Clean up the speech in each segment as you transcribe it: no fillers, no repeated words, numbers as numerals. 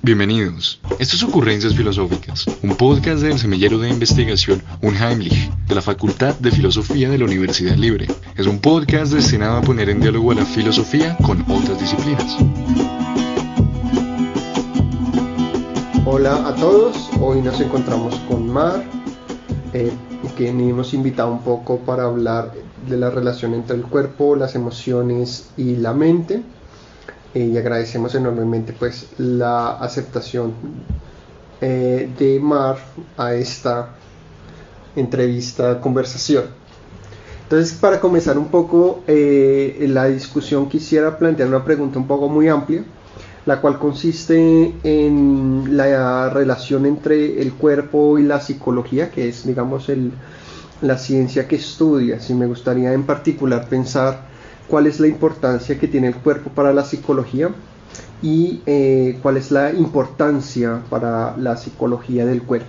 Bienvenidos. Esto es Ocurrencias Filosóficas, un podcast del Semillero de Investigación Unheimlich, de la Facultad de Filosofía de la Universidad Libre. Es un podcast destinado a poner en diálogo a la filosofía con otras disciplinas. Hola a todos, hoy nos encontramos con Mar, que nos hemos invitado un poco para hablar de la relación entre el cuerpo, las emociones y la mente. Y agradecemos enormemente pues la aceptación de Mar a esta conversación. Entonces, para comenzar un poco la discusión, quisiera plantear una pregunta un poco muy amplia, la cual consiste en la relación entre el cuerpo y la psicología, que es, digamos, la ciencia que estudia. Si me gustaría en particular pensar cuál es la importancia que tiene el cuerpo para la psicología y cuál es la importancia para la psicología del cuerpo.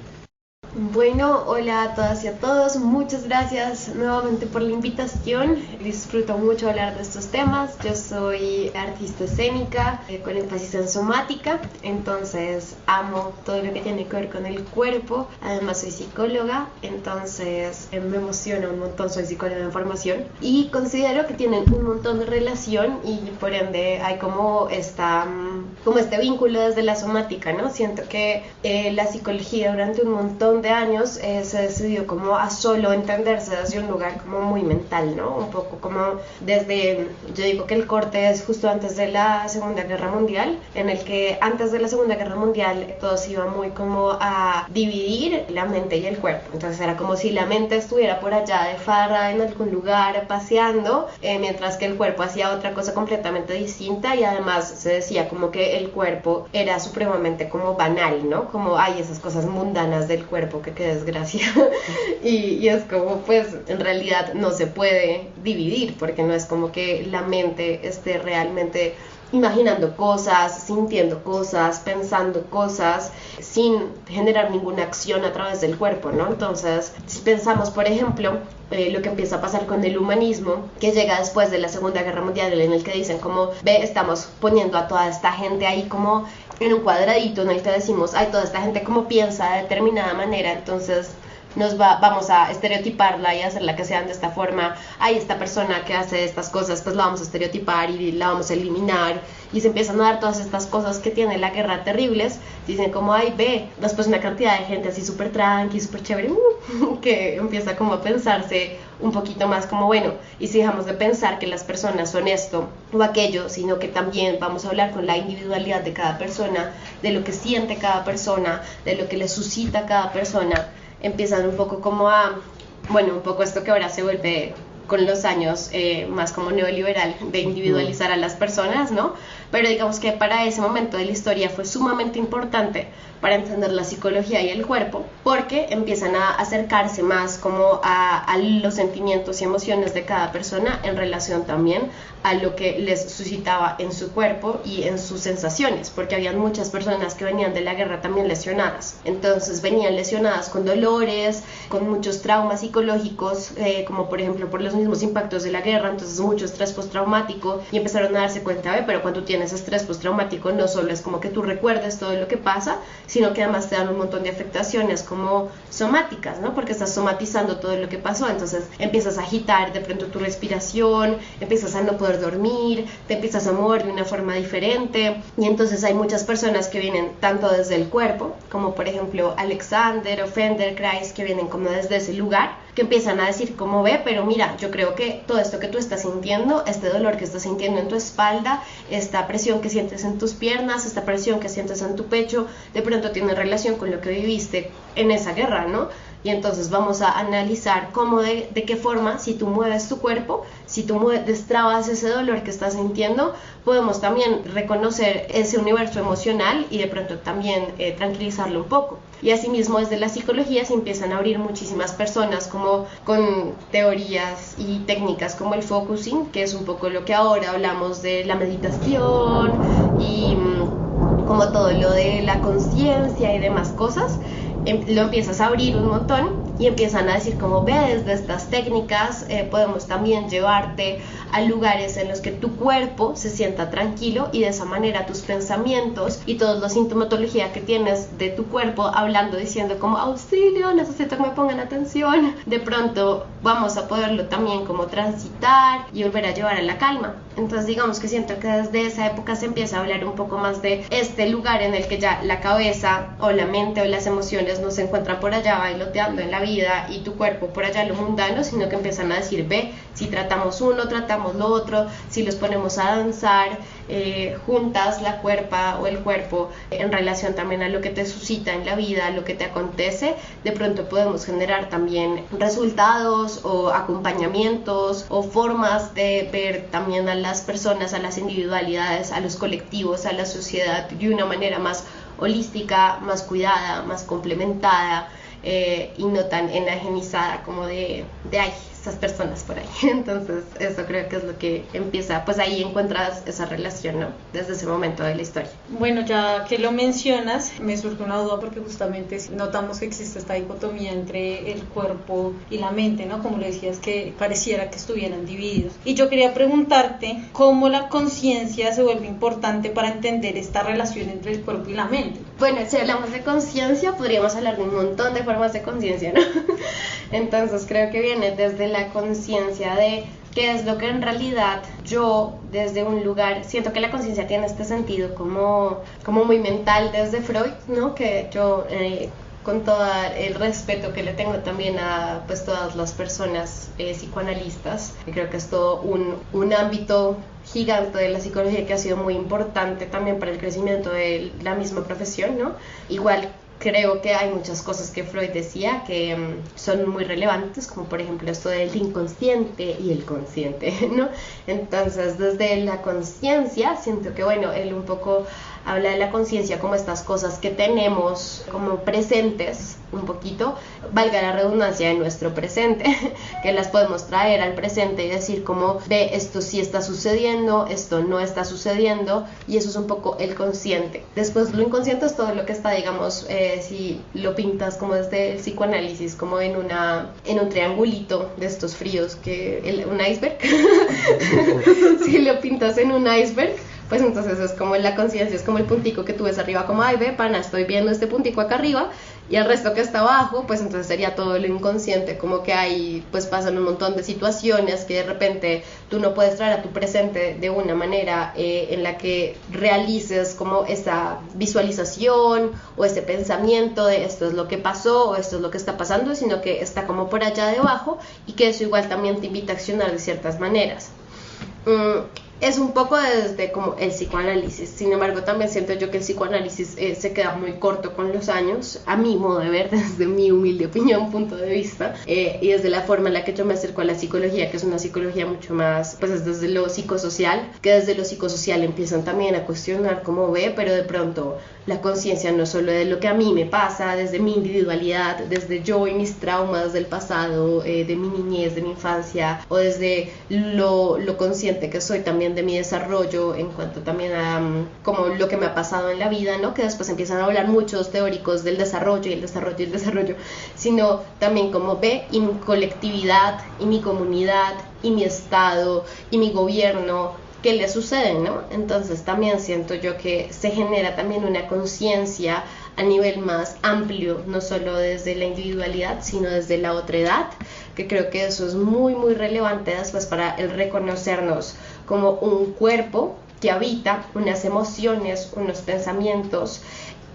Bueno, hola a todas y a todos, muchas gracias nuevamente por la invitación. Disfruto mucho hablar de estos temas. Yo soy artista escénica con énfasis en somática, entonces amo todo lo que tiene que ver con el cuerpo. Además soy psicóloga, entonces me emociona un montón, soy psicóloga de formación y considero que tienen un montón de relación y por ende hay como este vínculo desde la somática, ¿no? Siento que la psicología durante un montón de años se decidió como a solo entenderse desde un lugar como muy mental, ¿no? Un poco como yo digo que el corte es justo antes de la Segunda Guerra Mundial, en el que antes de la Segunda Guerra Mundial todo se iba muy como a dividir la mente y el cuerpo. Entonces era como si la mente estuviera por allá de farra en algún lugar paseando, mientras que el cuerpo hacía otra cosa completamente distinta, y además se decía como que el cuerpo era supremamente como banal, ¿no? Como hay esas cosas mundanas del cuerpo, que qué desgracia. y es como, pues en realidad no se puede dividir, porque no es como que la mente esté realmente imaginando cosas, sintiendo cosas, pensando cosas sin generar ninguna acción a través del cuerpo, ¿no? Entonces, si pensamos, por ejemplo, lo que empieza a pasar con el humanismo, que llega después de la Segunda Guerra Mundial, en el que dicen como, estamos poniendo a toda esta gente ahí como en un cuadradito en el que decimos, toda esta gente como piensa de determinada manera, entonces vamos a estereotiparla y hacerla que sean de esta forma. Esta persona que hace estas cosas, pues la vamos a estereotipar y la vamos a eliminar, y se empiezan a dar todas estas cosas que tiene la guerra terribles. Dicen como, después una cantidad de gente así súper tranqui, súper chévere, que empieza como a pensarse un poquito más como, bueno, y si dejamos de pensar que las personas son esto o aquello, sino que también vamos a hablar con la individualidad de cada persona, de lo que siente cada persona, de lo que le suscita cada persona, empiezan un poco como un poco esto que ahora se vuelve con los años más como neoliberal, de individualizar a las personas, ¿no? Pero digamos que para ese momento de la historia fue sumamente importante para entender la psicología y el cuerpo, porque empiezan a acercarse más como a los sentimientos y emociones de cada persona en relación también a lo que les suscitaba en su cuerpo y en sus sensaciones, porque habían muchas personas que venían de la guerra también lesionadas. Entonces venían lesionadas con dolores, con muchos traumas psicológicos, como por ejemplo por los mismos impactos de la guerra, entonces mucho estrés postraumático, y empezaron a darse cuenta, pero cuando tienes estrés postraumático no solo es como que tú recuerdes todo lo que pasa, sino que además te dan un montón de afectaciones como somáticas, ¿no? Porque estás somatizando todo lo que pasó, entonces empiezas a agitar de pronto tu respiración, empiezas a no poder dormir, te empiezas a mover de una forma diferente, y entonces hay muchas personas que vienen tanto desde el cuerpo, como por ejemplo Alexander o Feldenkrais, que vienen como desde ese lugar, que empiezan a decir como, pero mira, yo creo que todo esto que tú estás sintiendo, este dolor que estás sintiendo en tu espalda, esta presión que sientes en tus piernas, esta presión que sientes en tu pecho, de pronto tiene relación con lo que viviste en esa guerra, ¿no? Y entonces vamos a analizar cómo, de qué forma, si tú mueves tu cuerpo, si tú destrabas ese dolor que estás sintiendo, podemos también reconocer ese universo emocional y de pronto también tranquilizarlo un poco. Y asimismo desde la psicología se empiezan a abrir muchísimas personas como con teorías y técnicas como el focusing, que es un poco lo que ahora hablamos de la meditación y como todo lo de la conciencia y demás cosas. Lo empiezas a abrir un montón y empiezan a decir como ve, desde estas técnicas podemos también llevarte a lugares en los que tu cuerpo se sienta tranquilo y de esa manera tus pensamientos y toda la sintomatología que tienes de tu cuerpo hablando, diciendo como auxilio, necesito que me pongan atención, de pronto vamos a poderlo también como transitar y volver a llevar a la calma. Entonces digamos que siento que desde esa época se empieza a hablar un poco más de este lugar en el que ya la cabeza o la mente o las emociones no se encuentran por allá bailoteando en la vida y tu cuerpo por allá en lo mundano, sino que empiezan a decir ve, si tratamos uno, tratamos lo otro, si los ponemos a danzar juntas la cuerpa o el cuerpo en relación también a lo que te suscita en la vida, a lo que te acontece, de pronto podemos generar también resultados o acompañamientos o formas de ver también a las personas, a las individualidades, a los colectivos, a la sociedad de una manera más holística, más cuidada, más complementada y no tan enajenizada como de ay, esas personas por ahí. Entonces eso creo que es lo que empieza, pues ahí encuentras esa relación, ¿no? Desde ese momento de la historia. Bueno, ya que lo mencionas, me surge una duda porque justamente notamos que existe esta dicotomía entre el cuerpo y la mente, ¿no? Como le decías, que pareciera que estuvieran divididos. Y yo quería preguntarte cómo la conciencia se vuelve importante para entender esta relación entre el cuerpo y la mente. Bueno, si hablamos de conciencia, podríamos hablar de un montón de formas de conciencia, ¿no? Entonces creo que viene desde la conciencia de qué es lo que en realidad yo desde un lugar, siento que la conciencia tiene este sentido como muy mental desde Freud, ¿no? Que yo con todo el respeto que le tengo también a pues todas las personas psicoanalistas, creo que es todo un ámbito gigante de la psicología que ha sido muy importante también para el crecimiento de la misma profesión, ¿no? Igual creo que hay muchas cosas que Freud decía que son muy relevantes, como por ejemplo esto del inconsciente y el consciente, ¿no? Entonces, desde la conciencia, siento que, bueno, él un poco habla de la conciencia como estas cosas que tenemos como presentes, un poquito, valga la redundancia, en nuestro presente, que las podemos traer al presente y decir como, ve, esto sí está sucediendo, esto no está sucediendo, y eso es un poco el consciente. Después lo inconsciente es todo lo que está, digamos, si lo pintas como desde el psicoanálisis, como en un triangulito de estos fríos, un iceberg, si lo pintas en un iceberg, pues entonces es como la conciencia, es como el puntico que tú ves arriba, como, ay, ve, pana, estoy viendo este puntico acá arriba, y el resto que está abajo, pues entonces sería todo lo inconsciente, como que ahí pues pasan un montón de situaciones que de repente tú no puedes traer a tu presente de una manera en la que realices como esa visualización o ese pensamiento de esto es lo que pasó o esto es lo que está pasando, sino que está como por allá debajo, y que eso igual también te invita a accionar de ciertas maneras. Es un poco desde como el psicoanálisis, sin embargo también siento yo que el psicoanálisis se queda muy corto con los años, a mi modo de ver, desde mi humilde opinión, punto de vista, y desde la forma en la que yo me acerco a la psicología, que es una psicología mucho más, pues es desde lo psicosocial, que desde lo psicosocial empiezan también a cuestionar cómo ve, pero de pronto la conciencia no solo de lo que a mí me pasa, desde mi individualidad, desde yo y mis traumas del pasado, de mi niñez, de mi infancia, o desde lo consciente que soy también de mi desarrollo en cuanto también a como lo que me ha pasado en la vida, ¿no? Que después empiezan a hablar muchos teóricos del desarrollo y el desarrollo y el desarrollo, sino también como ve y mi colectividad y mi comunidad y mi estado y mi gobierno, ¿qué le sucede, no? Entonces también siento yo que se genera también una conciencia a nivel más amplio, no solo desde la individualidad, sino desde la otredad, que creo que eso es muy, muy relevante después para el reconocernos como un cuerpo que habita unas emociones, unos pensamientos,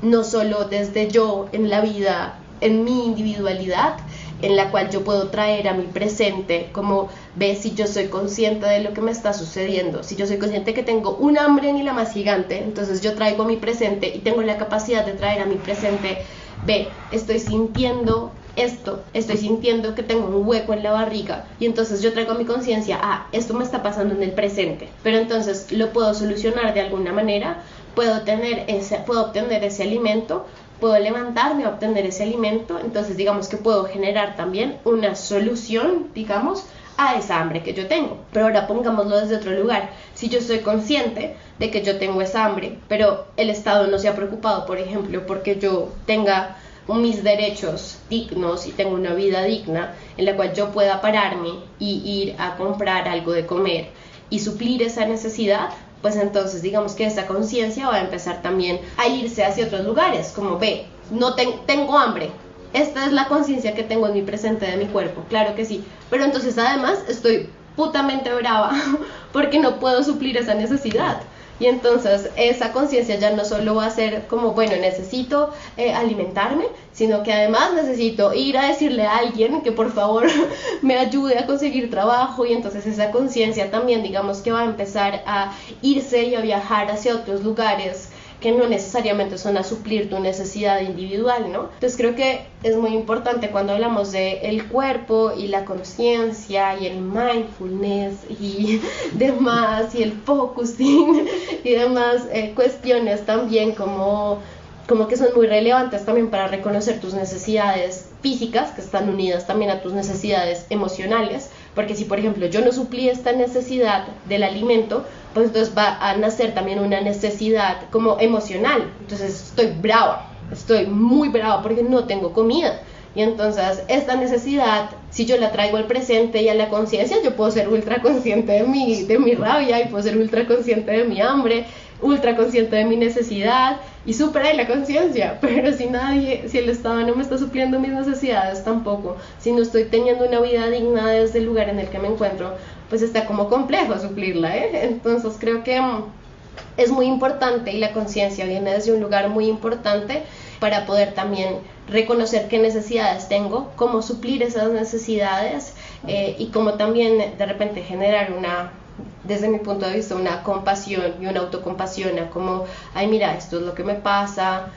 no solo desde yo en la vida, en mi individualidad, en la cual yo puedo traer a mi presente, como ve, si yo soy consciente de lo que me está sucediendo, si yo soy consciente que tengo un hambre ni la más gigante, entonces yo traigo a mi presente y tengo la capacidad de traer a mi presente, ve, estoy sintiendo esto, estoy sintiendo que tengo un hueco en la barriga, y entonces yo traigo a mi conciencia, esto me está pasando en el presente, pero entonces lo puedo solucionar de alguna manera, puedo obtener ese alimento, puedo levantarme a obtener ese alimento, entonces digamos que puedo generar también una solución, digamos, a esa hambre que yo tengo. Pero ahora pongámoslo desde otro lugar. Si yo soy consciente de que yo tengo esa hambre, pero el Estado no se ha preocupado, por ejemplo, porque yo tenga mis derechos dignos y tengo una vida digna en la cual yo pueda pararme y ir a comprar algo de comer y suplir esa necesidad, pues entonces digamos que esa conciencia va a empezar también a irse hacia otros lugares, como ve, no tengo hambre. Esta es la conciencia que tengo en mi presente de mi cuerpo, claro que sí, pero entonces además estoy putamente brava porque no puedo suplir esa necesidad. Y entonces esa conciencia ya no solo va a ser como, bueno, necesito alimentarme, sino que además necesito ir a decirle a alguien que por favor me ayude a conseguir trabajo, y entonces esa conciencia también digamos que va a empezar a irse y a viajar hacia otros lugares que no necesariamente son a suplir tu necesidad individual, ¿no? Entonces creo que es muy importante cuando hablamos de el cuerpo y la conciencia y el mindfulness y demás, y el focusing y demás cuestiones también como que son muy relevantes también para reconocer tus necesidades físicas, que están unidas también a tus necesidades emocionales, porque si por ejemplo yo no suplí esta necesidad del alimento, pues entonces va a nacer también una necesidad como emocional, entonces estoy brava, estoy muy brava porque no tengo comida. Y entonces esta necesidad, si yo la traigo al presente y a la conciencia, yo puedo ser ultra consciente de mi rabia, y puedo ser ultra consciente de mi hambre, ultra consciente de mi necesidad, y superar la conciencia. Pero si el Estado no me está supliendo mis necesidades tampoco, si no estoy teniendo una vida digna desde el lugar en el que me encuentro, pues está como complejo suplirla, ¿eh? Entonces creo que es muy importante, y la conciencia viene desde un lugar muy importante para poder también reconocer qué necesidades tengo, cómo suplir esas necesidades, y cómo también de repente generar desde mi punto de vista, una compasión y una autocompasión, a como, ay mira, esto es lo que me pasa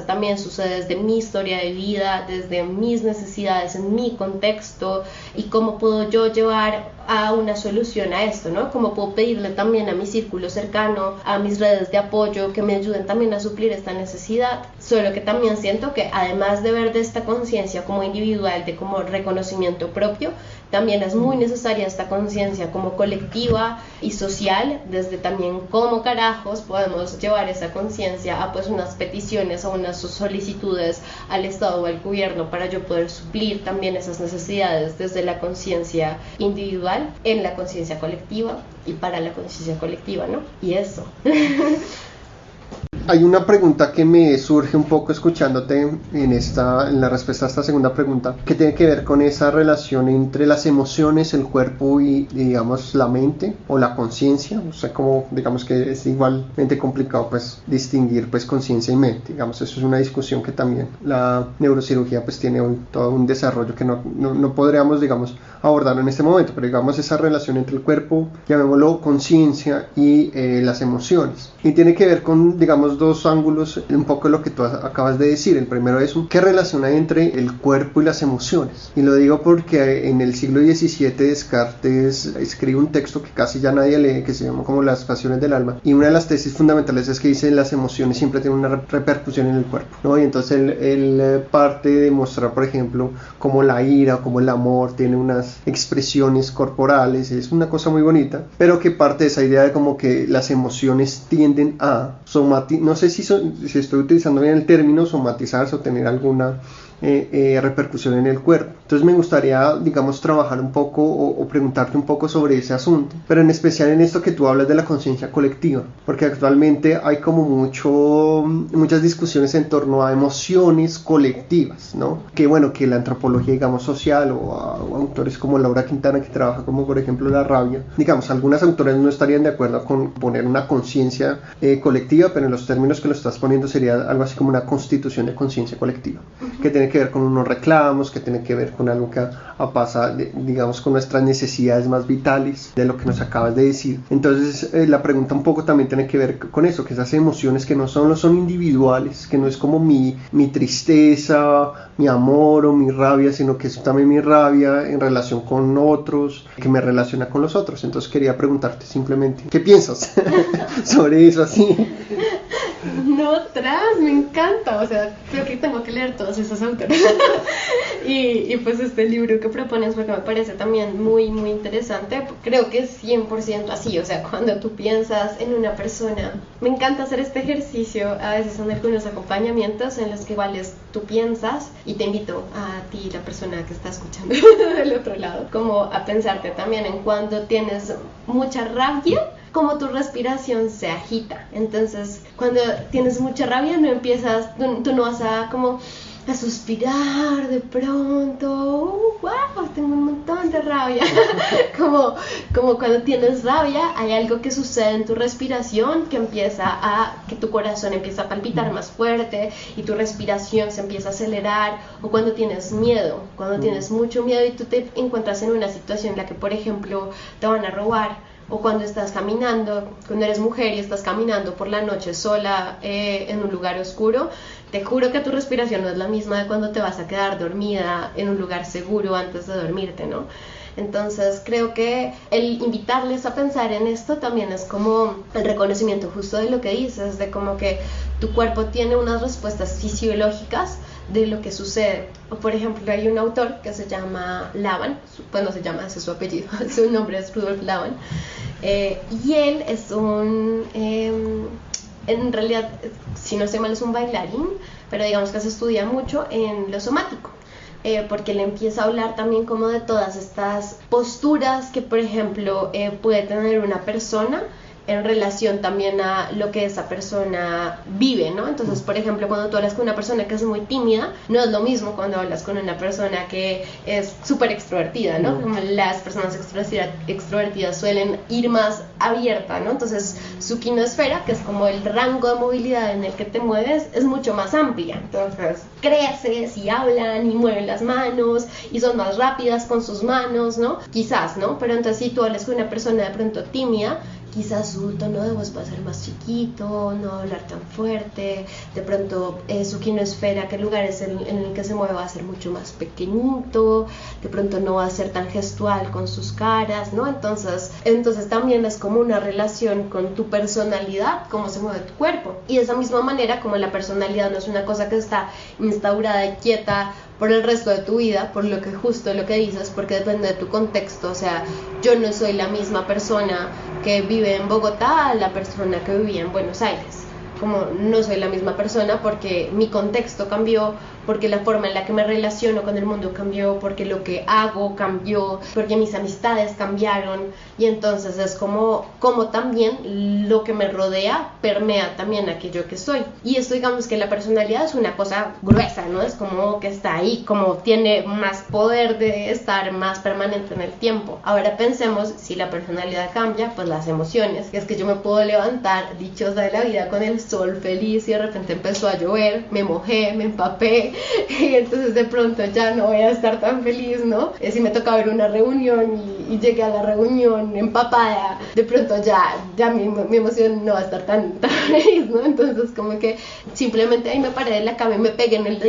también sucede desde mi historia de vida, desde mis necesidades en mi contexto, y cómo puedo yo llevar a una solución a esto, ¿no? Cómo puedo pedirle también a mi círculo cercano, a mis redes de apoyo, que me ayuden también a suplir esta necesidad. Solo que también siento que además de ver de esta conciencia como individual, de como reconocimiento propio, también es muy necesaria esta conciencia como colectiva y social, desde también cómo carajos podemos llevar esa conciencia a pues unas peticiones o unas solicitudes al Estado o al gobierno para yo poder suplir también esas necesidades desde la conciencia individual en la conciencia colectiva y para la conciencia colectiva, ¿no? Y eso. Hay una pregunta que me surge un poco escuchándote en la respuesta a esta segunda pregunta, que tiene que ver con esa relación entre las emociones, el cuerpo y digamos la mente o la conciencia. O sea, como digamos que es igualmente complicado pues distinguir pues conciencia y mente. Digamos, eso es una discusión que también la neurocirugía pues tiene hoy todo un desarrollo que no podríamos digamos abordarlo en este momento, pero digamos esa relación entre el cuerpo, llamémoslo conciencia, y las emociones. Y tiene que ver con digamos dos ángulos, un poco lo que tú acabas de decir. El primero es qué relación hay entre el cuerpo y las emociones, y lo digo porque en el siglo XVII Descartes escribe un texto que casi ya nadie lee, que se llama como Las pasiones del alma, y una de las tesis fundamentales es que dice las emociones siempre tienen una repercusión en el cuerpo, ¿no? Y entonces él parte de mostrar, por ejemplo, como la ira o como el amor tiene unas expresiones corporales. Es una cosa muy bonita, pero que parte de esa idea de como que las emociones tienden a somatizar, no sé si estoy utilizando bien el término, somatizarse o tener alguna repercusión en el cuerpo. Entonces me gustaría, digamos, trabajar un poco o preguntarte un poco sobre ese asunto, pero en especial en esto que tú hablas de la conciencia colectiva, porque actualmente hay como muchas discusiones en torno a emociones colectivas, ¿no? Que bueno, que la antropología, digamos, social o autores como Laura Quintana, que trabaja como por ejemplo la rabia, digamos, algunas autores no estarían de acuerdo con poner una conciencia colectiva, pero en los términos que lo estás poniendo sería algo así como una constitución de conciencia colectiva, que tiene que ver con unos reclamos, que tiene que ver con algo que pasa, digamos, con nuestras necesidades más vitales, de lo que nos acabas de decir. Entonces la pregunta un poco también tiene que ver con eso, que esas emociones que no solo son individuales, que no es como mi tristeza, mi amor o mi rabia, sino que es también mi rabia en relación con otros, que me relaciona con los otros. Entonces quería preguntarte simplemente, ¿qué piensas sobre eso así? No, me encanta, o sea, creo que tengo que leer todos esos autores. y pues este libro que propones, porque me parece también muy, muy interesante, creo que es 100% así, o sea, cuando tú piensas en una persona, me encanta hacer este ejercicio, a veces son algunos acompañamientos en los que igual tú piensas, y te invito a ti, la persona que está escuchando del otro lado, como a pensarte también en cuando tienes mucha rabia, como tu respiración se agita. Entonces, cuando tienes mucha rabia, tú no vas a como a suspirar de pronto, wow, tengo un montón de rabia. como cuando tienes rabia, hay algo que sucede en tu respiración que tu corazón empieza a palpitar más fuerte y tu respiración se empieza a acelerar. O cuando tienes miedo, cuando tienes mucho miedo y tú te encuentras en una situación en la que, por ejemplo, te van a robar. O cuando estás caminando, cuando eres mujer y estás caminando por la noche sola en un lugar oscuro, te juro que tu respiración no es la misma de cuando te vas a quedar dormida en un lugar seguro antes de dormirte, ¿no? Entonces creo que el invitarles a pensar en esto también es como el reconocimiento justo de lo que dices, de como que tu cuerpo tiene unas respuestas fisiológicas de lo que sucede. O por ejemplo, hay un autor que se llama Laban, pues no se llama, ese es su apellido, su nombre es Rudolf Laban, y él es en realidad, si no sé mal, es un bailarín, pero digamos que se estudia mucho en lo somático. Porque él empieza a hablar también como de todas estas posturas que, por ejemplo, puede tener una persona en relación también a lo que esa persona vive, ¿no? Entonces, por ejemplo, cuando tú hablas con una persona que es muy tímida, no es lo mismo cuando hablas con una persona que es súper extrovertida, ¿no? Como las personas extrovertidas suelen ir más abierta, ¿no? Entonces, su quinosfera, que es como el rango de movilidad en el que te mueves, es mucho más amplia. Entonces, creces y hablan y mueven las manos y son más rápidas con sus manos, ¿no? Quizás, ¿no? Pero entonces, si tú hablas con una persona de pronto tímida, quizás su tono de voz va a ser más chiquito, no hablar tan fuerte, de pronto su quinosfera, que el lugar es en el que se mueve, va a ser mucho más pequeñito, de pronto no va a ser tan gestual con sus caras, ¿no? Entonces también es como una relación con tu personalidad, cómo se mueve tu cuerpo. Y de esa misma manera, como la personalidad no es una cosa que está instaurada y quieta por el resto de tu vida, por lo que dices, porque depende de tu contexto. O sea, yo no soy la misma persona que vive en Bogotá a la persona que vivía en Buenos Aires. Como no soy la misma persona porque mi contexto cambió, porque la forma en la que me relaciono con el mundo cambió, porque lo que hago cambió, porque mis amistades cambiaron. Y entonces es como también lo que me rodea permea también aquello que soy. Y esto, digamos que la personalidad es una cosa gruesa, ¿no? Es como que está ahí, como tiene más poder de estar más permanente en el tiempo. Ahora pensemos, si la personalidad cambia, pues las emociones. Es que yo me puedo levantar dichosa de la vida con el sol feliz y de repente empezó a llover, me mojé, me empapé, y entonces de pronto ya no voy a estar tan feliz, ¿no? Si me toca ver una reunión y llegué a la reunión empapada, de pronto ya mi emoción no va a estar tan feliz, ¿no? Entonces como que simplemente ahí me paré de la cama y me pegué en el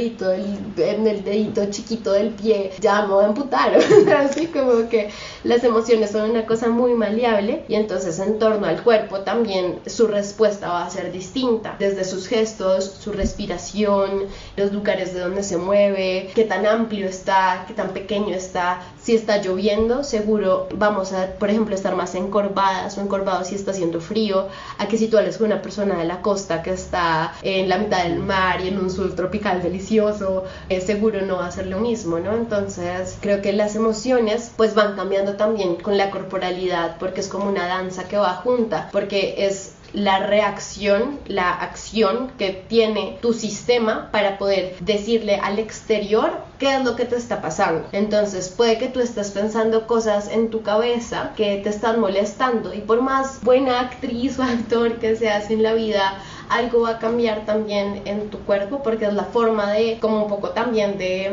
dedito chiquito del pie, ya me voy a amputar. Así como que las emociones son una cosa muy maleable, y entonces en torno al cuerpo también su respuesta va a ser distinta, desde sus gestos, su respiración, los lugares de donde se mueve, qué tan amplio está, qué tan pequeño está. Si está lloviendo, seguro vamos a, por ejemplo, estar más encorvadas o encorvados si está haciendo frío, a que si tú hablas con una persona de la costa que está en la mitad del mar y en un sur tropical delicioso, seguro no va a ser lo mismo, ¿no? Entonces creo que las emociones pues van cambiando también con la corporalidad, porque es como una danza que va junta, porque es la reacción, la acción que tiene tu sistema para poder decirle al exterior qué es lo que te está pasando. Entonces puede que tú estés pensando cosas en tu cabeza que te están molestando, y por más buena actriz o actor que seas en la vida, algo va a cambiar también en tu cuerpo, porque es la forma de, como un poco también de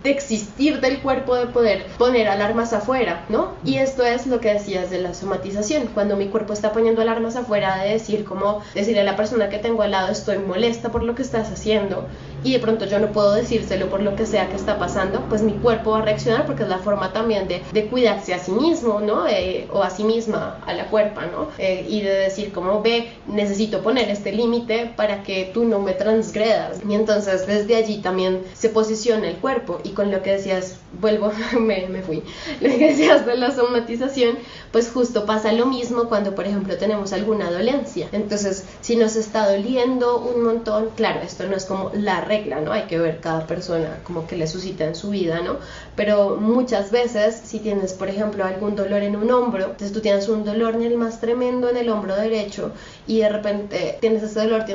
existir del cuerpo, de poder poner alarmas afuera, ¿no? Y esto es lo que decías de la somatización, cuando mi cuerpo está poniendo alarmas afuera, de decir, como decirle a la persona que tengo al lado, estoy molesta por lo que estás haciendo, y de pronto yo no puedo decírselo por lo que sea que está pasando, pues mi cuerpo va a reaccionar, porque es la forma también de cuidarse a sí mismo, ¿no? O a sí misma, a la cuerpa, ¿no? Y de decir como, necesito poner este límite límite para que tú no me transgredas. Y entonces desde allí también se posiciona el cuerpo. Y con lo que decías, vuelvo, me fui, lo que decías de la somatización, pues justo pasa lo mismo cuando por ejemplo tenemos alguna dolencia. Entonces si nos está doliendo un montón, claro, esto no es como la regla, ¿no? Hay que ver cada persona como que le suscita en su vida, ¿no? Pero muchas veces si tienes por ejemplo algún dolor en un hombro, entonces tú tienes un dolor ni el más tremendo en el hombro derecho y de repente tienes ese dolor y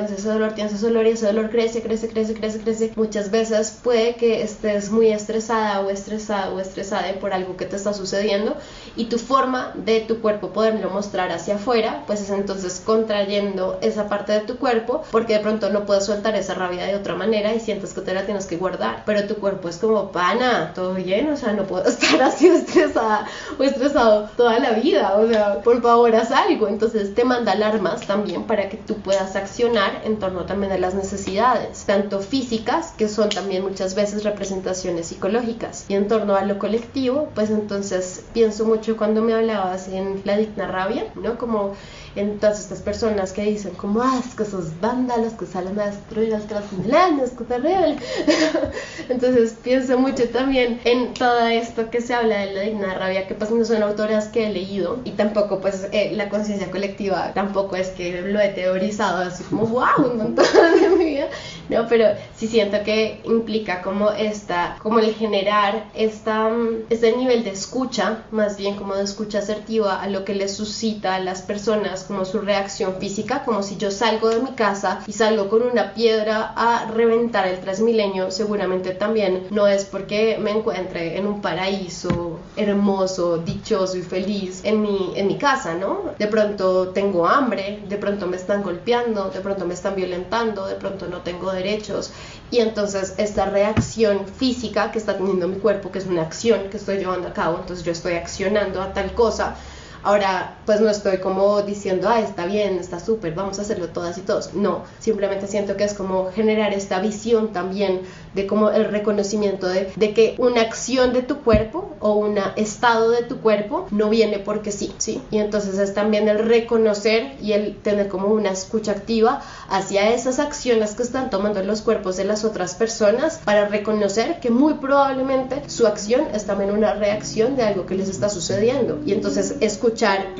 ese dolor crece, muchas veces puede que estés muy estresada o estresada por algo que te está sucediendo y tu forma de tu cuerpo poderlo mostrar hacia afuera pues es entonces contrayendo esa parte de tu cuerpo porque de pronto no puedes soltar esa rabia de otra manera y sientes que te la tienes que guardar, pero tu cuerpo es como pana, todo bien, o sea, no puedo estar así estresada o estresado toda la vida, o sea, por favor haz algo. Entonces te manda alarmas también para que tú puedas accionar en torno también a las necesidades, tanto físicas, que son también muchas veces representaciones psicológicas, y en torno a lo colectivo, pues entonces pienso mucho cuando me hablabas en la digna rabia, ¿no? Como en todas estas personas que dicen como, es que esos vándalos que salen a destruir al Transmilenio, es que terrible. Entonces pienso mucho también en todo esto que se habla de la digna rabia, que pues no son autoras que he leído, y tampoco pues la conciencia colectiva, tampoco es que lo he teorizado así como wow, un montón de mi vida, no, pero sí siento que implica como el generar este nivel de escucha, más bien como de escucha asertiva a lo que les suscita a las personas, como su reacción física, como si yo salgo de mi casa y salgo con una piedra a reventar el Transmilenio, seguramente también no es porque me encuentre en un paraíso hermoso, dichoso y feliz en mi casa, ¿no? De pronto tengo hambre, de pronto me están golpeando, de pronto me están violentando, de pronto no tengo derechos, y entonces esta reacción física que está teniendo mi cuerpo, que es una acción que estoy llevando a cabo, entonces yo estoy accionando a tal cosa. Ahora, pues no estoy como diciendo, está bien, está súper, vamos a hacerlo todas y todos. No, simplemente siento que es como generar esta visión también de como el reconocimiento de que una acción de tu cuerpo o un estado de tu cuerpo no viene porque sí, ¿sí? Y entonces es también el reconocer y el tener como una escucha activa hacia esas acciones que están tomando los cuerpos de las otras personas para reconocer que muy probablemente su acción es también una reacción de algo que les está sucediendo. Y entonces escuchar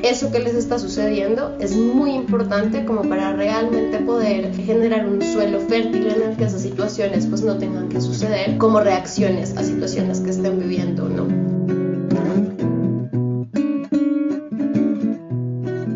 eso que les está sucediendo es muy importante como para realmente poder generar un suelo fértil en el que esas situaciones pues no tengan que suceder como reacciones a situaciones que estén viviendo, ¿no?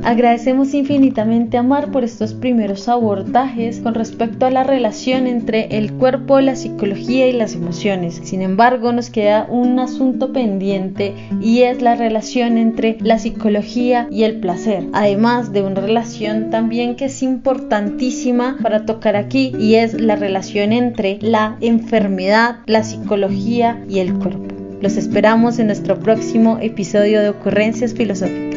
Agradecemos infinitamente a Mar por estos primeros abordajes con respecto a la relación entre el cuerpo, la psicología y las emociones. Sin embargo, nos queda un asunto pendiente y es la relación entre la psicología y el placer. Además de una relación también que es importantísima para tocar aquí y es la relación entre la enfermedad, la psicología y el cuerpo. Los esperamos en nuestro próximo episodio de Ocurrencias Filosóficas.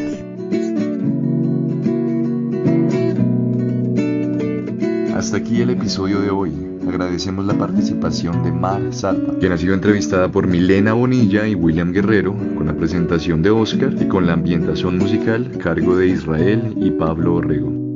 Hasta aquí el episodio de hoy. Agradecemos la participación de Mar Salva, quien ha sido entrevistada por Milena Bonilla y William Guerrero, con la presentación de Oscar y con la ambientación musical a cargo de Israel y Pablo Orrego.